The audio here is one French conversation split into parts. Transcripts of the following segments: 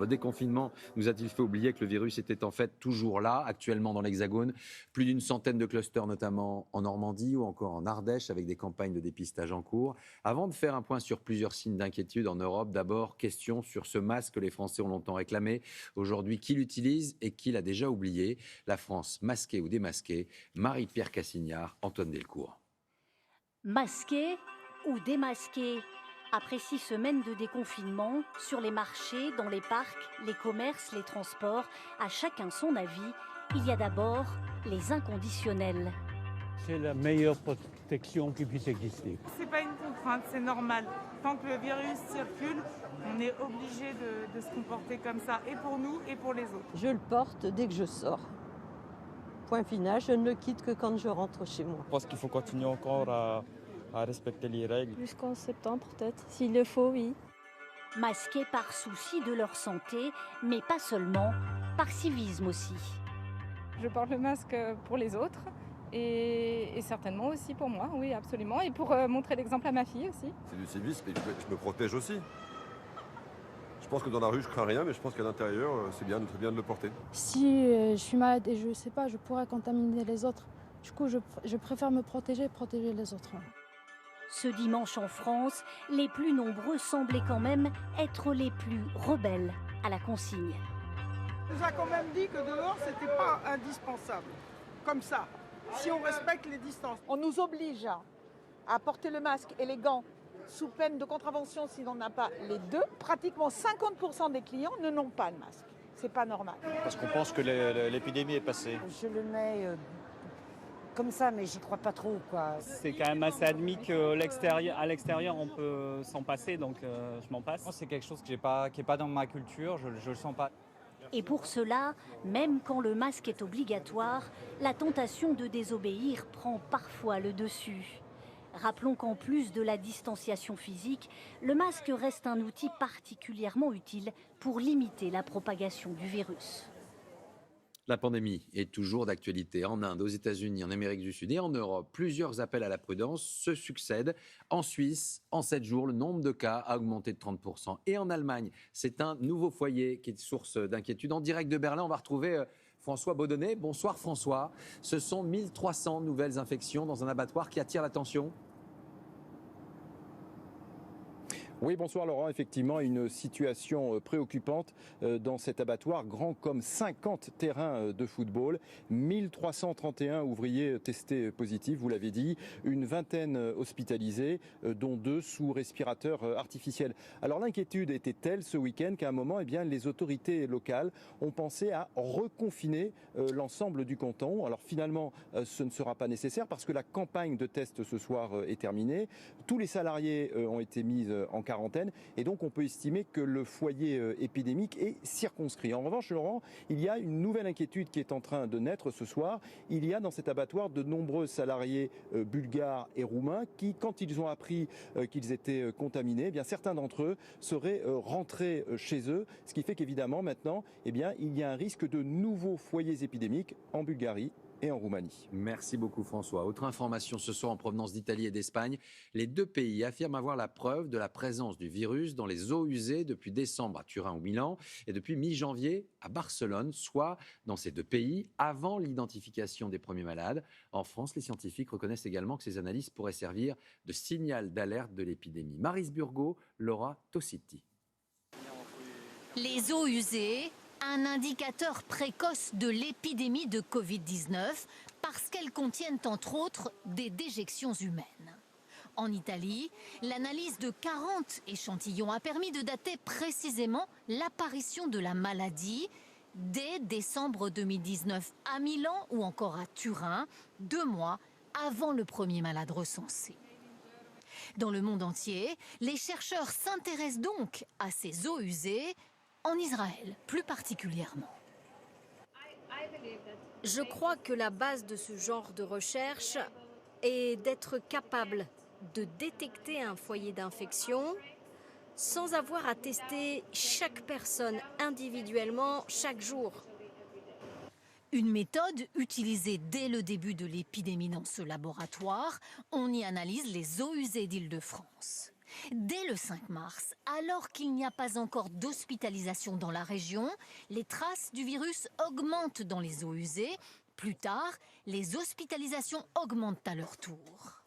Le déconfinement nous a-t-il fait oublier que le virus était en fait toujours là, actuellement dans l'Hexagone? Plus d'une centaine de clusters, notamment en Normandie ou encore en Ardèche, avec des campagnes de dépistage en cours. Avant de faire un point sur plusieurs signes d'inquiétude en Europe, d'abord, question sur ce masque que les Français ont longtemps réclamé. Aujourd'hui, qui l'utilise et qui l'a déjà oublié? La France, masquée ou démasquée? Marie-Pierre Cassignard, Antoine Delcourt. Masqué ou démasqué? Après 6 semaines de déconfinement, sur les marchés, dans les parcs, les commerces, les transports, à chacun son avis, il y a d'abord les inconditionnels. C'est la meilleure protection qui puisse exister. C'est pas une contrainte, c'est normal. Tant que le virus circule, on est obligé de se comporter comme ça, et pour nous et pour les autres. Je le porte dès que je sors. Point final, je ne le quitte que quand je rentre chez moi. Je pense qu'il faut continuer encore à respecter les règles. Jusqu'en septembre peut-être, s'il le faut, oui. Masqués par souci de leur santé, mais pas seulement, par civisme aussi. Je porte le masque pour les autres et certainement aussi pour moi, oui absolument, et pour montrer l'exemple à ma fille aussi. C'est du civisme et je me protège aussi. Je pense que dans la rue je crains rien, mais je pense qu'à l'intérieur c'est bien de le porter. Si je suis malade et je sais pas, je pourrais contaminer les autres. Du coup, je préfère me protéger et protéger les autres. Ce dimanche en France, les plus nombreux semblaient quand même être les plus rebelles à la consigne. On nous a quand même dit que dehors, c'était pas indispensable. Comme ça, si on respecte les distances. On nous oblige à porter le masque et les gants sous peine de contravention si l'on n'a pas les deux. Pratiquement 50% des clients ne n'ont pas de masque. C'est pas normal. Parce qu'on pense que l'épidémie est passée. Je le mets comme ça, mais j'y crois pas trop, quoi. C'est quand même assez admis qu'à l'extérieur, on peut s'en passer, donc je m'en passe. Moi, c'est quelque chose qui est pas dans ma culture, je le sens pas. Et pour cela, même quand le masque est obligatoire, la tentation de désobéir prend parfois le dessus. Rappelons qu'en plus de la distanciation physique, le masque reste un outil particulièrement utile pour limiter la propagation du virus. La pandémie est toujours d'actualité en Inde, aux États-Unis, en Amérique du Sud et en Europe. Plusieurs appels à la prudence se succèdent. En Suisse, en 7 jours, le nombre de cas a augmenté de 30%. Et en Allemagne, c'est un nouveau foyer qui est source d'inquiétude. En direct de Berlin, on va retrouver François Baudonnet. Bonsoir François. Ce sont 1300 nouvelles infections dans un abattoir qui attire l'attention. Oui, bonsoir Laurent. Effectivement, une situation préoccupante dans cet abattoir, grand comme 50 terrains de football. 1331 ouvriers testés positifs, vous l'avez dit. Une vingtaine hospitalisés, dont 2 sous respirateur artificiel. Alors l'inquiétude était telle ce week-end qu'à un moment, les autorités locales ont pensé à reconfiner l'ensemble du canton. Alors finalement, ce ne sera pas nécessaire parce que la campagne de tests ce soir est terminée. Tous les salariés ont été mis en quarantaine et donc on peut estimer que le foyer épidémique est circonscrit. En revanche, Laurent, il y a une nouvelle inquiétude qui est en train de naître ce soir. Il y a dans cet abattoir de nombreux salariés bulgares et roumains qui, quand ils ont appris qu'ils étaient contaminés, certains d'entre eux seraient rentrés chez eux, ce qui fait qu'évidemment maintenant, il y a un risque de nouveaux foyers épidémiques en Bulgarie et en Roumanie. Merci beaucoup François. Autre information ce soir en provenance d'Italie et d'Espagne. Les deux pays affirment avoir la preuve de la présence du virus dans les eaux usées depuis décembre à Turin ou Milan et depuis mi-janvier à Barcelone, soit dans ces deux pays avant l'identification des premiers malades. En France, les scientifiques reconnaissent également que ces analyses pourraient servir de signal d'alerte de l'épidémie. Maryse Burgot, Laura Tossiti. Les eaux usées, un indicateur précoce de l'épidémie de Covid-19 parce qu'elles contiennent entre autres des déjections humaines. En Italie, l'analyse de 40 échantillons a permis de dater précisément l'apparition de la maladie dès décembre 2019 à Milan ou encore à Turin, 2 mois avant le premier malade recensé. Dans le monde entier, les chercheurs s'intéressent donc à ces eaux usées, en Israël plus particulièrement. Je crois que la base de ce genre de recherche est d'être capable de détecter un foyer d'infection sans avoir à tester chaque personne individuellement chaque jour. Une méthode utilisée dès le début de l'épidémie dans ce laboratoire. On y analyse les eaux usées d'Île-de-France. Dès le 5 mars, alors qu'il n'y a pas encore d'hospitalisation dans la région, les traces du virus augmentent dans les eaux usées. Plus tard, les hospitalisations augmentent à leur tour.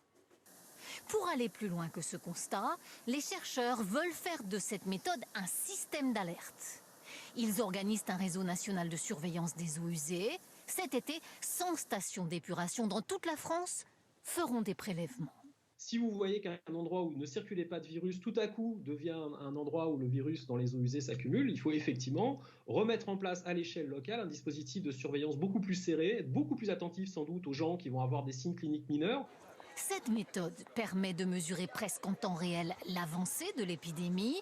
Pour aller plus loin que ce constat, les chercheurs veulent faire de cette méthode un système d'alerte. Ils organisent un réseau national de surveillance des eaux usées. Cet été, 100 stations d'épuration dans toute la France feront des prélèvements. Si vous voyez qu'un endroit où ne circulait pas de virus, tout à coup devient un endroit où le virus dans les eaux usées s'accumule, il faut effectivement remettre en place à l'échelle locale un dispositif de surveillance beaucoup plus serré, être beaucoup plus attentif sans doute aux gens qui vont avoir des signes cliniques mineurs. Cette méthode permet de mesurer presque en temps réel l'avancée de l'épidémie.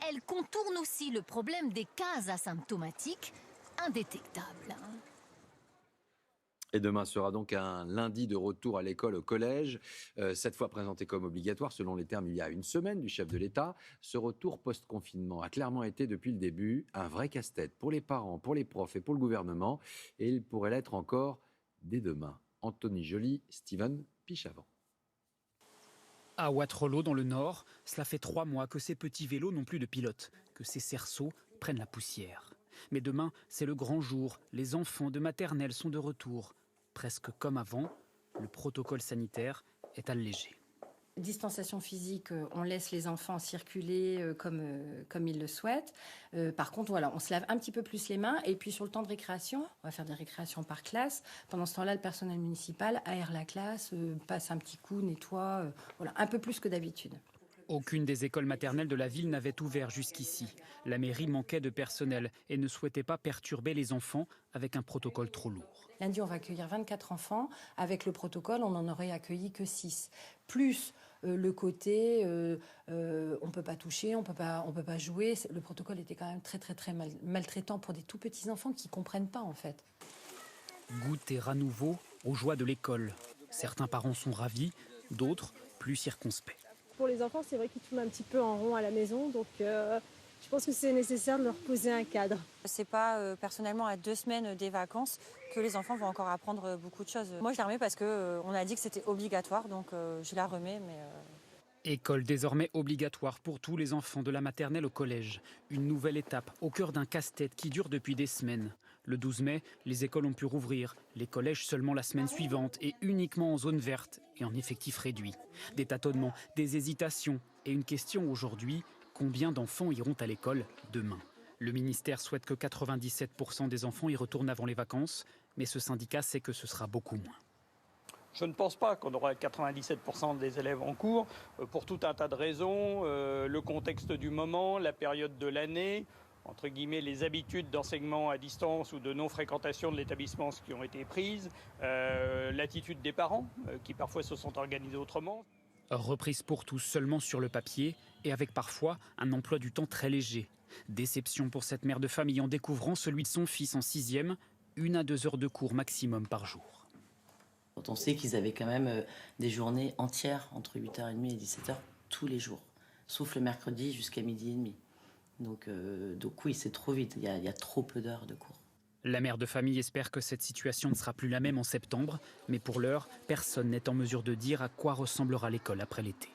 Elle contourne aussi le problème des cas asymptomatiques indétectables. Et demain sera donc un lundi de retour à l'école au collège, cette fois présenté comme obligatoire selon les termes il y a une semaine du chef de l'État. Ce retour post-confinement a clairement été depuis le début un vrai casse-tête pour les parents, pour les profs et pour le gouvernement. Et il pourrait l'être encore dès demain. Anthony Joly, Steven Pichavant. À Wattrelos, dans le Nord, cela fait 3 mois que ces petits vélos n'ont plus de pilote, que ces cerceaux prennent la poussière. Mais demain, c'est le grand jour. Les enfants de maternelle sont de retour. Presque comme avant, le protocole sanitaire est allégé. Distanciation physique, on laisse les enfants circuler comme ils le souhaitent. Par contre, voilà, on se lave un petit peu plus les mains. Et puis sur le temps de récréation, on va faire des récréations par classe. Pendant ce temps-là, le personnel municipal aère la classe, passe un petit coup, nettoie, voilà, un peu plus que d'habitude. Aucune des écoles maternelles de la ville n'avait ouvert jusqu'ici. La mairie manquait de personnel et ne souhaitait pas perturber les enfants avec un protocole trop lourd. Lundi, on va accueillir 24 enfants. Avec le protocole, on n'en aurait accueilli que 6. Plus le côté, on ne peut pas toucher, on peut pas jouer. Le protocole était quand même très maltraitant pour des tout petits enfants qui ne comprennent pas en fait. Goûter à nouveau aux joies de l'école. Certains parents sont ravis, d'autres plus circonspects. Pour les enfants, c'est vrai qu'ils tournent un petit peu en rond à la maison, donc je pense que c'est nécessaire de leur poser un cadre. C'est pas personnellement à 2 semaines des vacances que les enfants vont encore apprendre beaucoup de choses. Moi, je la remets parce qu'on a dit que c'était obligatoire, donc je la remets. École désormais obligatoire pour tous les enfants de la maternelle au collège. Une nouvelle étape au cœur d'un casse-tête qui dure depuis des semaines. Le 12 mai, les écoles ont pu rouvrir, les collèges seulement la semaine suivante et uniquement en zone verte et en effectif réduit. Des tâtonnements, des hésitations et une question aujourd'hui, combien d'enfants iront à l'école demain ? Le ministère souhaite que 97% des enfants y retournent avant les vacances, mais ce syndicat sait que ce sera beaucoup moins. Je ne pense pas qu'on aura 97% des élèves en cours, pour tout un tas de raisons, le contexte du moment, la période de l'année, entre guillemets les habitudes d'enseignement à distance ou de non-fréquentation de l'établissement qui ont été prises, l'attitude des parents qui parfois se sont organisés autrement. Reprise pour tous seulement sur le papier et avec parfois un emploi du temps très léger. Déception pour cette mère de famille en découvrant celui de son fils en 6e, 1 à 2 heures de cours maximum par jour. Quand on sait qu'ils avaient quand même des journées entières entre 8h30 et 17h tous les jours, sauf le mercredi jusqu'à 12h30. Donc oui, c'est trop vite, il y a trop peu d'heures de cours. La mère de famille espère que cette situation ne sera plus la même en septembre, mais pour l'heure, personne n'est en mesure de dire à quoi ressemblera l'école après l'été.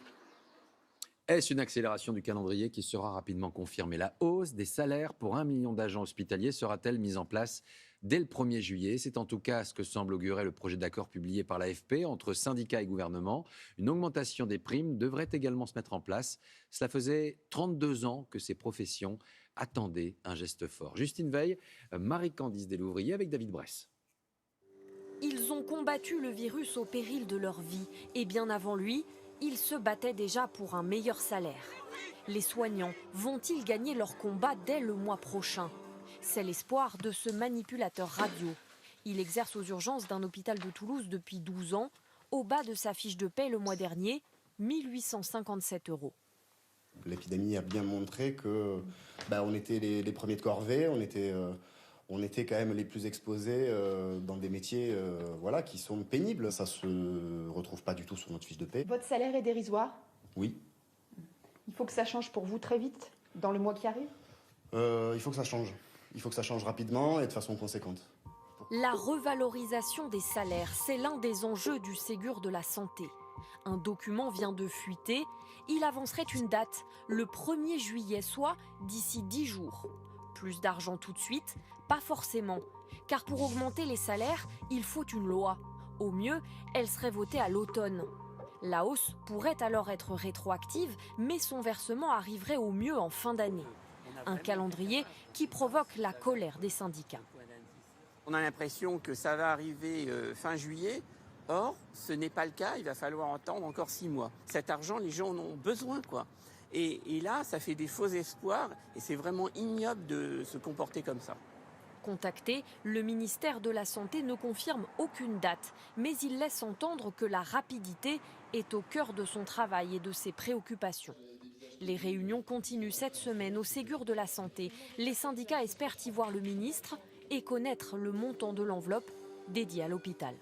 Est-ce une accélération du calendrier qui sera rapidement confirmée ? La hausse des salaires pour 1 million d'agents hospitaliers sera-t-elle mise en place dès le 1er juillet ? C'est en tout cas ce que semble augurer le projet d'accord publié par l'AFP entre syndicats et gouvernement. Une augmentation des primes devrait également se mettre en place. Cela faisait 32 ans que ces professions attendaient un geste fort. Justine Veil, Marie-Candice Delouvrier avec David Bress. Ils ont combattu le virus au péril de leur vie et bien avant lui, ils se battaient déjà pour un meilleur salaire. Les soignants vont-ils gagner leur combat dès le mois prochain ? C'est l'espoir de ce manipulateur radio. Il exerce aux urgences d'un hôpital de Toulouse depuis 12 ans. Au bas de sa fiche de paie le mois dernier, 1 857 €. L'épidémie a bien montré que on était les premiers de corvée, on était quand même les plus exposés dans des métiers qui sont pénibles. Ça se retrouve pas du tout sur notre fiche de paie. Votre salaire est dérisoire ? Oui. Il faut que ça change pour vous très vite, dans le mois qui arrive ? Il faut que ça change. Il faut que ça change rapidement et de façon conséquente. La revalorisation des salaires, c'est l'un des enjeux du Ségur de la santé. Un document vient de fuiter. Il avancerait une date, le 1er juillet, soit d'ici 10 jours. Plus d'argent tout de suite? Pas forcément. Car pour augmenter les salaires, il faut une loi. Au mieux, elle serait votée à l'automne. La hausse pourrait alors être rétroactive, mais son versement arriverait au mieux en fin d'année. Un calendrier qui provoque la colère des syndicats. On a l'impression que ça va arriver fin juillet. Or, ce n'est pas le cas. Il va falloir attendre encore 6 mois. Cet argent, les gens en ont besoin, quoi. Et là, ça fait des faux espoirs. Et c'est vraiment ignoble de se comporter comme ça. Contacté, le ministère de la Santé ne confirme aucune date, mais il laisse entendre que la rapidité est au cœur de son travail et de ses préoccupations. Les réunions continuent cette semaine au Ségur de la Santé. Les syndicats espèrent y voir le ministre et connaître le montant de l'enveloppe dédiée à l'hôpital.